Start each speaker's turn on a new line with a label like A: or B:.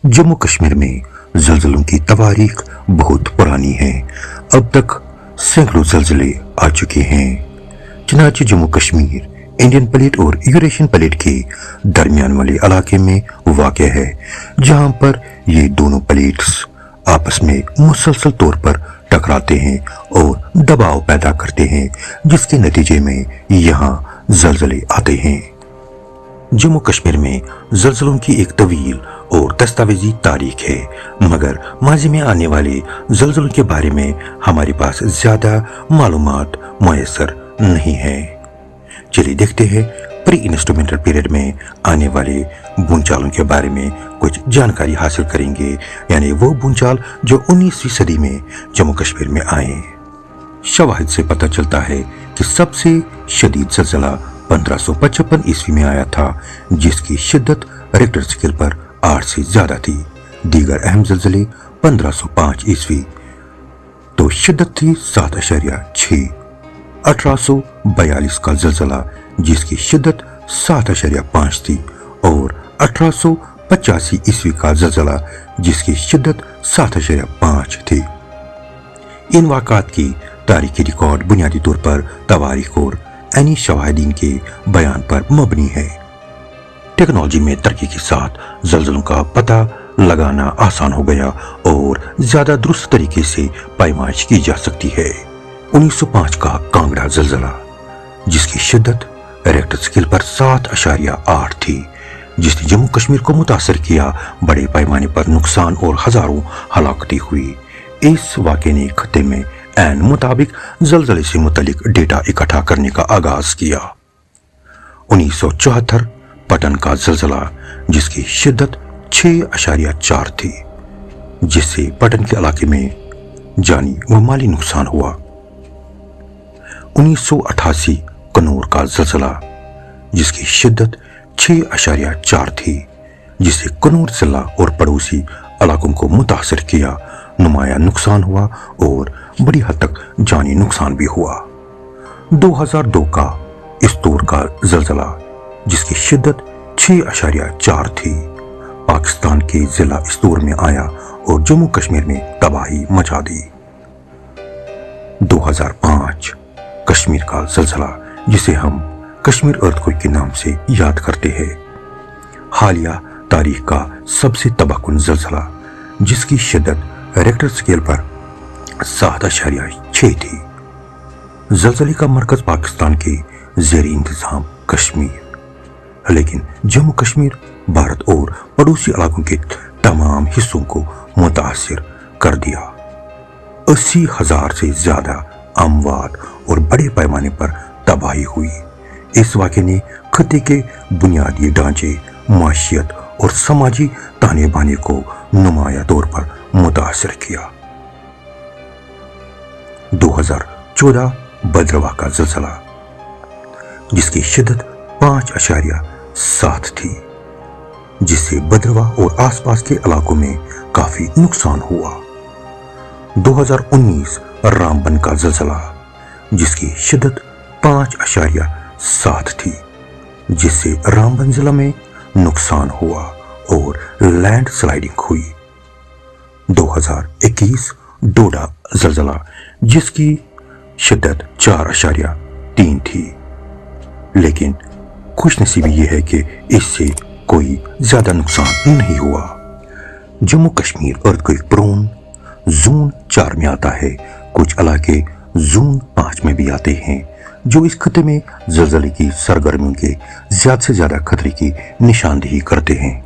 A: जम्मू कश्मीर में जल्जलों की तवारीख बहुत पुरानी है। अब तक सैकड़ों जल्जले आ चुके हैं। चनाचे जम्मू कश्मीर इंडियन प्लेट और यूरेशियन प्लेट के दरमियान वाले इलाके में वाक़ है, जहां पर ये दोनों प्लेट्स आपस में मुसलसल तौर पर टकराते हैं और दबाव पैदा करते हैं, जिसके नतीजे में यहाँ जल्जले आते हैं। जम्मू कश्मीर में जल्जलों की एक तवील और दस्तावेजी तारीख है, मगर माजी में आने वाले जल्जलों के बारे में हमारे पास ज्यादा मालूमात मुयस्सर नहीं है। चलिए देखते हैं प्री इंस्ट्रूमेंटल पीरियड में आने वाले भूचालों के बारे में कुछ जानकारी हासिल करेंगे, यानी वो भूचाल जो 19वीं सदी में जम्मू कश्मीर में आए। शवाहिद से पता चलता है कि सबसे शदीद जल्जला 1555 ईस्वी में आया था, जिसकी शिद्दत रिक्टर स्केल पर 8 से ज्यादा थी। दीगर अहम जल्जले 1505 ईस्वी तो शिद्दत थी 7.6। 1842 का जल्जला जिसकी शिद्दत 7.5 थी और 1885 ईस्वी का जल्जला जिसकी शिद्दत 7.5 थी। इन वाक़ात की तारीखी रिकॉर्ड बुनियादी तौर पर तवारीख और ऐनी शवाहिदीन के बयान पर मबनी है। टेक्नोलॉजी में तरक्की के साथ जल्जलों का पता लगाना आसान हो गया और ज्यादा दुरुस्त तरीके से पैमाइश की जा सकती है। 1905 का कांगड़ा जल्जला जिसकी शिद्दत रिक्टर स्केल पर 7.8 थी, जिसने जम्मू कश्मीर को मुतासर किया। बड़े पैमाने पर नुकसान और हजारों हलाकतें हुई। इस वाक़े ने खत्ते में ऐन मुताबिक जल्जले से मुतलिक डेटा इकट्ठा करने का आगाज किया। 1974 पटन का जल्जला जिसकी शिद्दत 6.4 थी, जिससे पटन के इलाके में जानी व माली नुकसान हुआ। 1988 कनौर का जल्जला जिसकी शिद्दत 6.4 थी, जिससे कनौर जिला और पड़ोसी इलाकों को मुतासर किया। नुमाया नुकसान हुआ और बड़ी हद तक जानी नुकसान भी हुआ। 2002 का इस्तूर का जल्जला जिसकी शिद्दत 6.4 थी, पाकिस्तान के जिला इस्तूर में आया और जम्मू कश्मीर में तबाही मचा दी। 2005 कश्मीर का जल्जला जिसे हम कश्मीर अर्थक्वेक के नाम से याद करते हैं। हालिया तारीख का सबसे तबाहकुन जल्जला जिसकी शिद्दत रिक्टर स्केल पर 7.6 थी। जल्जले का मरकज पाकिस्तान के ज़ेरे इंतजाम कश्मीर, लेकिन जम्मू कश्मीर भारत और पड़ोसी इलाकों के तमाम हिस्सों को मुतासिर कर दिया। 80,000 से ज्यादा अमवात और बड़े पैमाने पर तबाही हुई। इस वाक़े ने खत्ते के बुनियादी ढांचे, माशियत और समाजी ताने बाने को नुमाया तौर पर मुतासिर किया। 2014 भद्रवाह का जल्जला जिसकी शिद्दत 5.7 थी, जिससे भद्रवाह और आसपास के इलाकों में काफी नुकसान हुआ। 2019 रामबन का जल्जला जिसकी शिद्दत 5.7 थी, जिससे रामबन जिला में नुकसान हुआ और लैंड स्लाइडिंग हुई। 2021 डोडा जल्जला जिसकी शिद्दत 4.3 थी, लेकिन खुशनसीबी यह है कि इससे कोई ज्यादा नुकसान नहीं हुआ। Jammu Kashmir earthquake prone zone 4 में आता है। कुछ इलाके जोन 5 में भी आते हैं, जो इस खत्ते में जल्जले की सरगर्मियों के ज्यादा से ज्यादा खतरे की निशानदेही करते हैं।